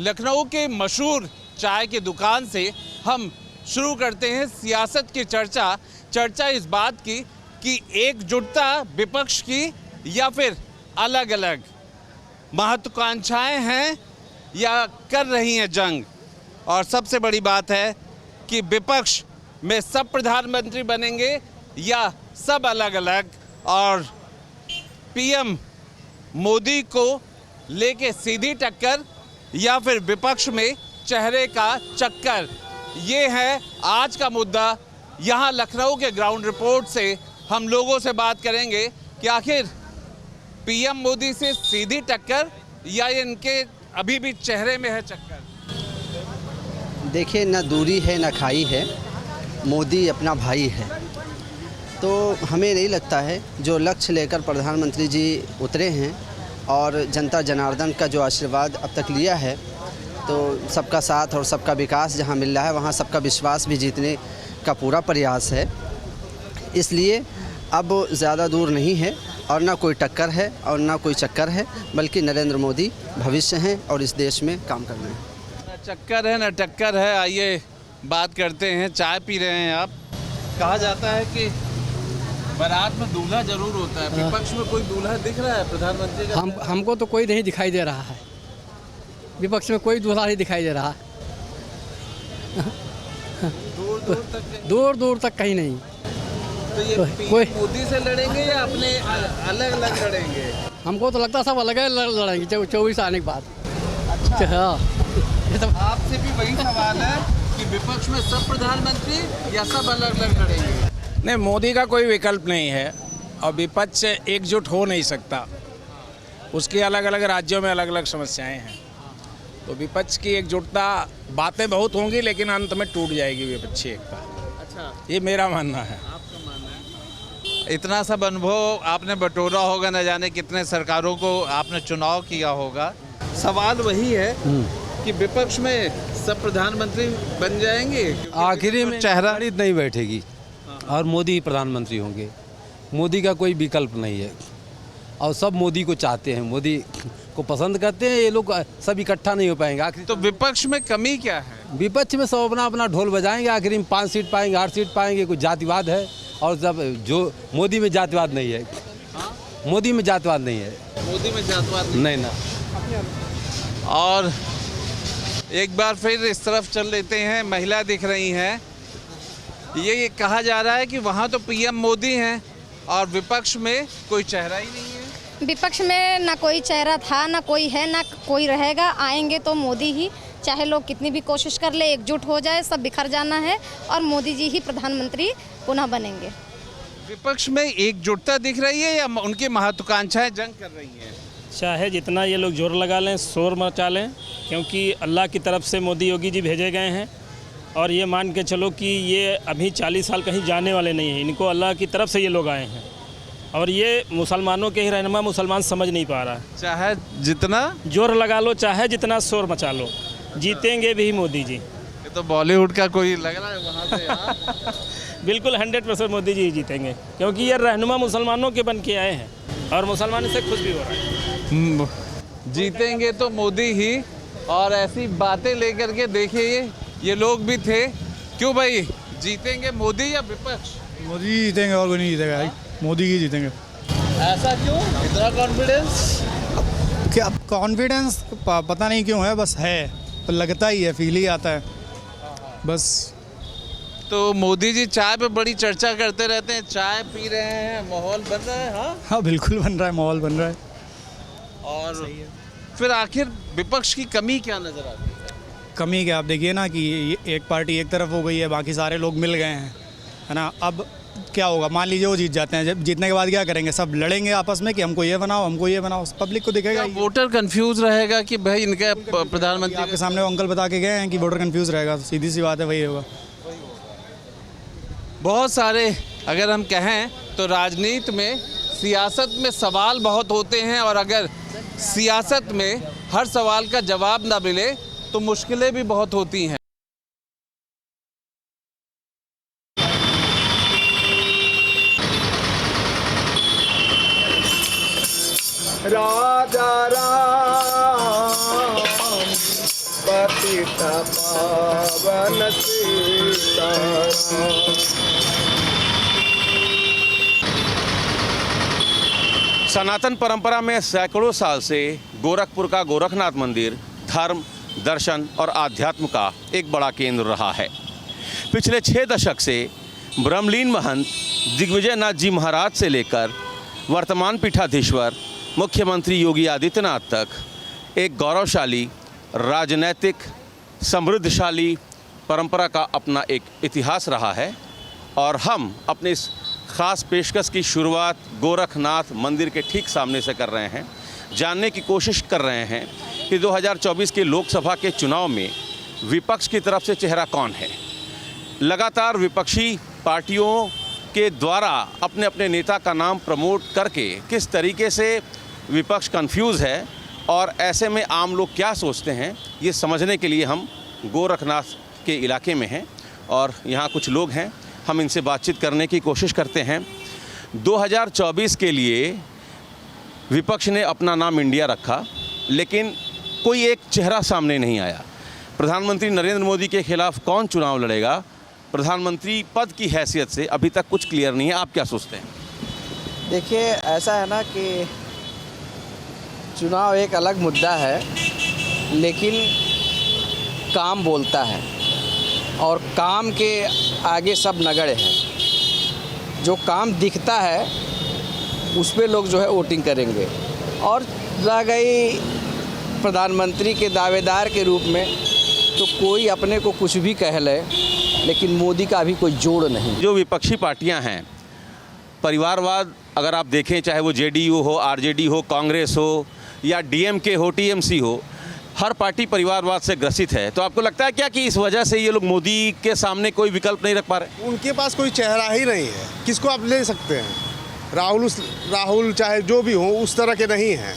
लखनऊ के मशहूर चाय की दुकान से हम शुरू करते हैं सियासत की चर्चा इस बात की कि एकजुटता विपक्ष की या फिर अलग अलग महत्वाकांक्षाएं हैं या कर रही हैं जंग। और सबसे बड़ी बात है कि विपक्ष में सब प्रधानमंत्री बनेंगे या सब अलग अलग, और पीएम मोदी को लेके सीधी टक्कर या फिर विपक्ष में चेहरे का चक्कर, ये है आज का मुद्दा। यहाँ लखनऊ के ग्राउंड रिपोर्ट से हम लोगों से बात करेंगे कि आखिर पीएम मोदी से सीधी टक्कर या इनके अभी भी चेहरे में है चक्कर। देखिए, ना दूरी है ना खाई है, मोदी अपना भाई है। तो हमें नहीं लगता है जो लक्ष्य लेकर प्रधानमंत्री जी उतरे हैं और जनता जनार्दन का जो आशीर्वाद अब तक लिया है, तो सबका साथ और सबका विकास जहां मिल रहा है वहां सबका विश्वास भी जीतने का पूरा प्रयास है। इसलिए अब ज़्यादा दूर नहीं है और ना कोई टक्कर है और ना कोई चक्कर है, बल्कि नरेंद्र मोदी भविष्य हैं और इस देश में काम कर रहे हैं। ना चक्कर है ना टक्कर है, आइए बात करते हैं। चाय पी रहे हैं आप। कहा जाता है कि बारात में दूल्हा जरूर होता है, विपक्ष में कोई दूल्हा दिख रहा है प्रधानमंत्री का? हमको तो कोई नहीं दिखाई दे रहा है, विपक्ष में कोई दूल्हा नहीं दिखाई दे रहा। दूर दूर तक कहीं नहीं। तो ये कोई मोदी से लड़ेंगे या अपने अलग अलग लड़ेंगे? हमको तो लगता है सब अलग लड़ेंगे 24 आने के बाद। अच्छा, हाँ, ये तो आपसे भी वही सवाल है कि विपक्ष में सब प्रधानमंत्री या सब अलग अलग लड़ेंगे? नहीं, मोदी का कोई विकल्प नहीं है और विपक्ष से एकजुट हो नहीं सकता। उसकी अलग अलग राज्यों में अलग अलग समस्याएं हैं, तो विपक्ष की एकजुटता, बातें बहुत होंगी लेकिन अंत में टूट जाएगी विपक्षी एकता। अच्छा, ये मेरा मानना है। आपका मानना है? इतना सब अनुभव आपने बटोरा होगा, न जाने कितने सरकारों को आपने चुनाव किया होगा। सवाल वही है कि विपक्ष में सब प्रधानमंत्री बन जाएंगे, आखिरी में चेहरा नहीं बैठेगी और मोदी ही प्रधानमंत्री होंगे। मोदी का कोई विकल्प नहीं है और सब मोदी को चाहते हैं, मोदी को पसंद करते हैं। ये लोग सब इकट्ठा नहीं हो पाएंगे आखिर। तो विपक्ष में कमी क्या है? विपक्ष में सब अपना अपना ढोल बजाएंगे, आखिर में 5 सीट पाएंगे, 8 सीट पाएंगे। कुछ जातिवाद है और जब जो मोदी में जातिवाद नहीं है। मोदी में जातिवाद नहीं है। मोदी में जातिवाद नहीं ना। और एक बार फिर इस तरफ चल लेते हैं, महिला दिख रही हैं। ये कहा जा रहा है कि वहाँ तो पीएम मोदी हैं और विपक्ष में कोई चेहरा ही नहीं है। विपक्ष में ना कोई चेहरा था, ना कोई है, ना कोई रहेगा। आएंगे तो मोदी ही, चाहे लोग कितनी भी कोशिश कर ले, एकजुट हो जाए, सब बिखर जाना है और मोदी जी ही प्रधानमंत्री पुनः बनेंगे। विपक्ष में एकजुटता दिख रही है या उनकी महत्वाकांक्षाएं जंग कर रही हैं? चाहे जितना ये लोग जोर लगा लें, शोर मचा लें, क्योंकि अल्लाह की तरफ से मोदी योगी जी भेजे गए हैं और ये मान के चलो कि ये अभी 40 साल कहीं जाने वाले नहीं हैं। इनको अल्लाह की तरफ से ये लोग आए हैं और ये मुसलमानों के ही रहनुमा मुसलमान समझ नहीं पा रहा। चाहे जितना जोर लगा लो, चाहे जितना शोर मचा लो, जीतेंगे भी मोदी जी। ये तो बॉलीवुड का कोई लग रहा है वहाँ से। हाँ? बिल्कुल 100% मोदी जी जीतेंगे, क्योंकि ये रहनुमा मुसलमानों के बन के आए हैं और मुसलमान इससे खुश भी हो रहे हैं। जीतेंगे तो मोदी ही। और ऐसी बातें लेकर के देखिए, ये लोग भी थे। क्यों भाई, जीतेंगे मोदी या विपक्ष? मोदी ही जीतेंगे और कोई नहीं जीतेगा भाई, मोदी ही जीतेंगे। ऐसा क्यों, इतना कॉन्फिडेंस? क्या कॉन्फिडेंस पता नहीं क्यों है, बस है, तो लगता ही है, फील ही आता है बस। तो मोदी जी चाय पे बड़ी चर्चा करते रहते हैं, चाय पी रहे हैं, माहौल बन रहा है। हाँ हाँ, बिल्कुल बन रहा है, माहौल बन रहा है। और फिर आखिर विपक्ष की कमी क्या नजर आती है? कमी क्या, आप देखिए ना कि एक पार्टी एक तरफ हो गई है, बाकी सारे लोग मिल गए हैं, है ना। अब क्या होगा, मान लीजिए वो जीत जाते हैं, जब जीतने के बाद क्या करेंगे, सब लड़ेंगे आपस में कि हमको ये बनाओ, हमको ये बनाओ। पब्लिक को दिखेगा, वोटर कंफ्यूज रहेगा कि भाई इनका प्रधानमंत्री आपके सामने वो अंकल बता के गए हैं कि वोटर कंफ्यूज रहेगा, सीधी सी बात है, वही होगा। बहुत सारे अगर हम कहें तो राजनीति में, सियासत में सवाल बहुत होते हैं और अगर सियासत में हर सवाल का जवाब ना मिले तो मुश्किलें भी बहुत होती हैं। राजा राम पतित पावन सीताराम। सनातन परंपरा में सैकड़ों साल से गोरखपुर का गोरखनाथ मंदिर धर्म, दर्शन और आध्यात्म का एक बड़ा केंद्र रहा है। पिछले 6 दशक से ब्रह्मलीन महंत दिग्विजय नाथ जी महाराज से लेकर वर्तमान पीठाधीश्वर मुख्यमंत्री योगी आदित्यनाथ तक एक गौरवशाली, राजनैतिक, समृद्धशाली परंपरा का अपना एक इतिहास रहा है। और हम अपने इस ख़ास पेशकश की शुरुआत गोरखनाथ मंदिर के ठीक सामने से कर रहे हैं। जानने की कोशिश कर रहे हैं कि 2024 के लोकसभा के चुनाव में विपक्ष की तरफ से चेहरा कौन है। लगातार विपक्षी पार्टियों के द्वारा अपने अपने नेता का नाम प्रमोट करके किस तरीके से विपक्ष कंफ्यूज है और ऐसे में आम लोग क्या सोचते हैं, ये समझने के लिए हम गोरखनाथ के इलाके में हैं और यहाँ कुछ लोग हैं, हम इनसे बातचीत करने की कोशिश करते हैं। 2024 के लिए विपक्ष ने अपना नाम इंडिया रखा, लेकिन कोई एक चेहरा सामने नहीं आया। प्रधानमंत्री नरेंद्र मोदी के खिलाफ कौन चुनाव लड़ेगा, प्रधानमंत्री पद की हैसियत से अभी तक कुछ क्लियर नहीं है। आप क्या सोचते हैं? देखिए, ऐसा है ना कि चुनाव एक अलग मुद्दा है, लेकिन काम बोलता है और काम के आगे सब नगण्य है। जो काम दिखता है उस पे लोग जो है वोटिंग करेंगे। और रह गई प्रधानमंत्री के दावेदार के रूप में, तो कोई अपने को कुछ भी कह ले, लेकिन मोदी का अभी कोई जोड़ नहीं। जो विपक्षी पार्टियां हैं, परिवारवाद अगर आप देखें, चाहे वो जेडीयू हो, आरजेडी हो, कांग्रेस हो या डीएमके हो, टीएमसी हो, हर पार्टी परिवारवाद से ग्रसित है। तो आपको लगता है क्या कि इस वजह से ये लोग मोदी के सामने कोई विकल्प नहीं रख पा रहे? उनके पास कोई चेहरा ही नहीं है, किसको आप ले सकते हैं? राहुल चाहे जो भी हो उस तरह के नहीं हैं।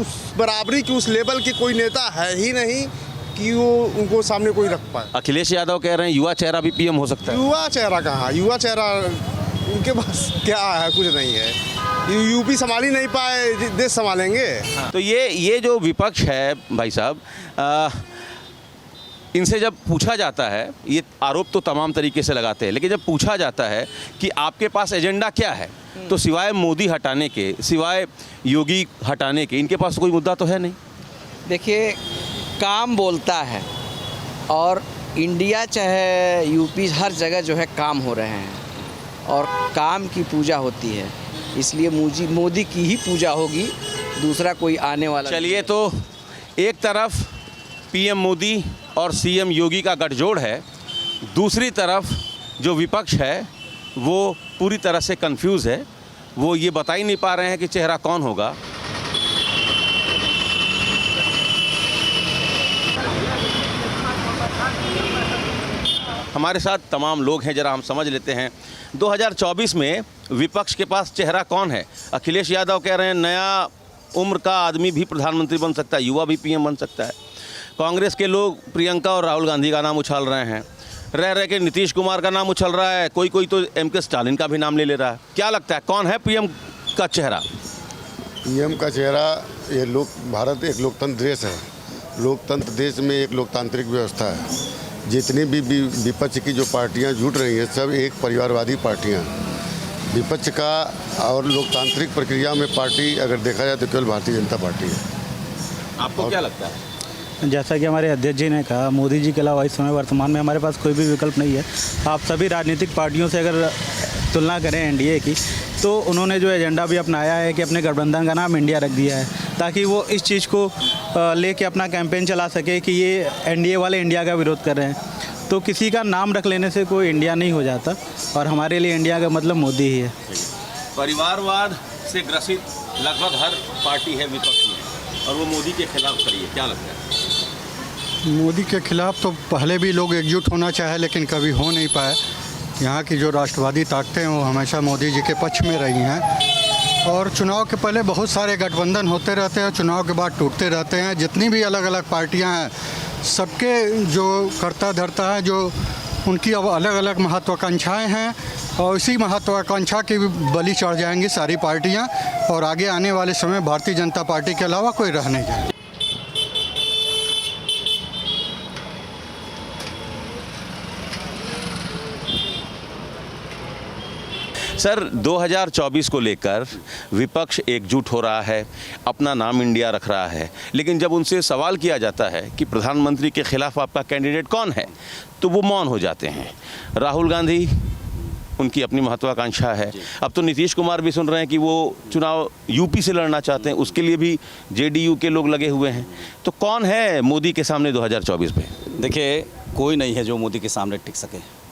उस बराबरी की, उस लेवल के कोई नेता है ही नहीं कि वो उनको सामने कोई रख पाए। अखिलेश यादव कह रहे हैं युवा चेहरा भी पीएम हो सकता है। युवा चेहरा कहाँ? युवा चेहरा उनके पास क्या है? कुछ नहीं है। यूपी संभाल ही नहीं पाए, देश संभालेंगे? तो ये जो विपक्ष है भाई साहब, इनसे जब पूछा जाता है, ये आरोप तो तमाम तरीके से लगाते हैं, लेकिन जब पूछा जाता है कि आपके पास एजेंडा क्या है, तो सिवाय मोदी हटाने के, सिवाय योगी हटाने के, इनके पास कोई मुद्दा तो है नहीं। देखिए, काम बोलता है और इंडिया चाहे यूपी, हर जगह जो है काम हो रहे हैं और काम की पूजा होती है। इसलिए मोदी की ही पूजा होगी, दूसरा कोई आने वाला। चलिए, तो एक तरफ पीएम मोदी और सीएम योगी का गठजोड़ है, दूसरी तरफ जो विपक्ष है वो पूरी तरह से कंफ्यूज है। वो ये बता ही नहीं पा रहे हैं कि चेहरा कौन होगा। हमारे साथ तमाम लोग हैं, जरा हम समझ लेते हैं 2024 में विपक्ष के पास चेहरा कौन है। अखिलेश यादव कह रहे हैं नया उम्र का आदमी भी प्रधानमंत्री बन सकता है, युवा भी पीएम बन सकता है। कांग्रेस के लोग प्रियंका और राहुल गांधी का नाम उछाल रहे हैं, रह के नीतीश कुमार का नाम उछल रहा है, कोई तो एमके स्टालिन का भी नाम ले रहा है। क्या लगता है कौन है पीएम का चेहरा? पीएम का चेहरा, ये भारत एक लोकतंत्र देश है। लोकतंत्र देश में एक लोकतांत्रिक व्यवस्था है। जितनी भी विपक्ष की जो पार्टियां जुट रही हैं, सब एक परिवारवादी पार्टियां। विपक्ष का और लोकतांत्रिक प्रक्रिया में पार्टी अगर देखा जाए तो केवल भारतीय जनता पार्टी है। आपको क्या लगता है? जैसा कि हमारे अध्यक्ष जी ने कहा, मोदी जी के अलावा इस समय वर्तमान में हमारे पास कोई भी विकल्प नहीं है। आप सभी राजनीतिक पार्टियों से अगर तुलना करें एनडीए की, तो उन्होंने जो एजेंडा भी अपनाया है कि अपने गठबंधन का नाम इंडिया रख दिया है, ताकि वो इस चीज़ को लेके अपना कैंपेन चला सके कि ये एनडीए वाले इंडिया का विरोध कर रहे हैं। तो किसी का नाम रख लेने से कोई इंडिया नहीं हो जाता, और हमारे लिए इंडिया का मतलब मोदी ही है। परिवारवाद से ग्रसित लगभग हर पार्टी है विपक्ष में, और वो मोदी के खिलाफ खड़ी है। क्या लगता है? मोदी के खिलाफ तो पहले भी लोग एकजुट होना चाहे, लेकिन कभी हो नहीं पाए। यहाँ की जो राष्ट्रवादी ताकतें हैं वो हमेशा मोदी जी के पक्ष में रही हैं, और चुनाव के पहले बहुत सारे गठबंधन होते रहते हैं, चुनाव के बाद टूटते रहते हैं। जितनी भी अलग अलग पार्टियाँ हैं, सबके जो कर्ता धर्ता है, जो उनकी अब अलग अलग महत्वाकांक्षाएँ हैं, और इसी महत्वाकांक्षा की भी बलि चढ़ जाएंगी सारी पार्टियाँ, और आगे आने वाले समय भारतीय जनता पार्टी के अलावा कोई रह नहीं जाएगी। सर 2024 को लेकर विपक्ष एकजुट हो रहा है, अपना नाम इंडिया रख रहा है, लेकिन जब उनसे सवाल किया जाता है कि प्रधानमंत्री के खिलाफ आपका कैंडिडेट कौन है, तो वो मौन हो जाते हैं। राहुल गांधी, उनकी अपनी महत्वाकांक्षा है। अब तो नीतीश कुमार भी सुन रहे हैं कि वो चुनाव यूपी से लड़ना चाहते हैं, उसके लिए भी जेडीयू के लोग लगे हुए हैं। तो कौन है मोदी के सामने 2024 में? देखिए, कोई नहीं है जो मोदी के सामने टिक सके।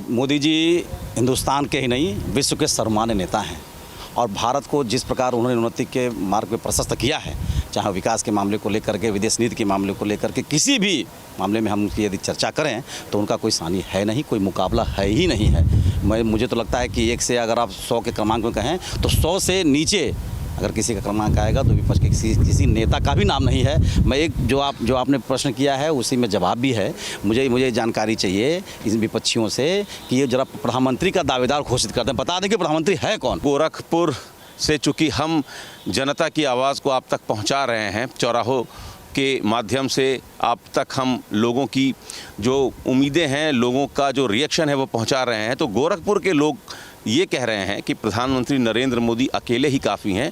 मोदी जी हिंदुस्तान के ही नहीं, विश्व के सर्वमान्य नेता हैं और भारत को जिस प्रकार उन्होंने उन्नति के मार्ग में प्रशस्त किया है, चाहे विकास के मामले को लेकर के, विदेश नीति के मामले को लेकर के, किसी भी मामले में हम उनकी यदि चर्चा करें तो उनका कोई सानी है नहीं, कोई मुकाबला है ही नहीं है। मुझे तो लगता है कि 1 से अगर आप 100 के क्रमांक में कहें तो 100 से नीचे अगर किसी का क्रमांक आएगा तो विपक्ष के किसी नेता का भी नाम नहीं है। मैं एक जो आपने प्रश्न किया है उसी में जवाब भी है। मुझे जानकारी चाहिए इन विपक्षियों से कि ये जरा प्रधानमंत्री का दावेदार घोषित करते हैं, बता दें कि प्रधानमंत्री है कौन। गोरखपुर से चूँकि हम जनता की आवाज़ को आप तक पहुँचा रहे हैं, चौराहों के माध्यम से आप तक हम लोगों की जो उम्मीदें हैं, लोगों का जो रिएक्शन है वो पहुंचा रहे हैं, तो गोरखपुर के लोग ये कह रहे हैं कि प्रधानमंत्री नरेंद्र मोदी अकेले ही काफ़ी हैं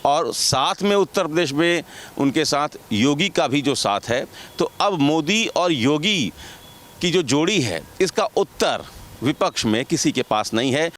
और साथ में उत्तर प्रदेश में उनके साथ योगी का भी जो साथ है। तो अब मोदी और योगी की जो जोड़ी है, इसका उत्तर विपक्ष में किसी के पास नहीं है।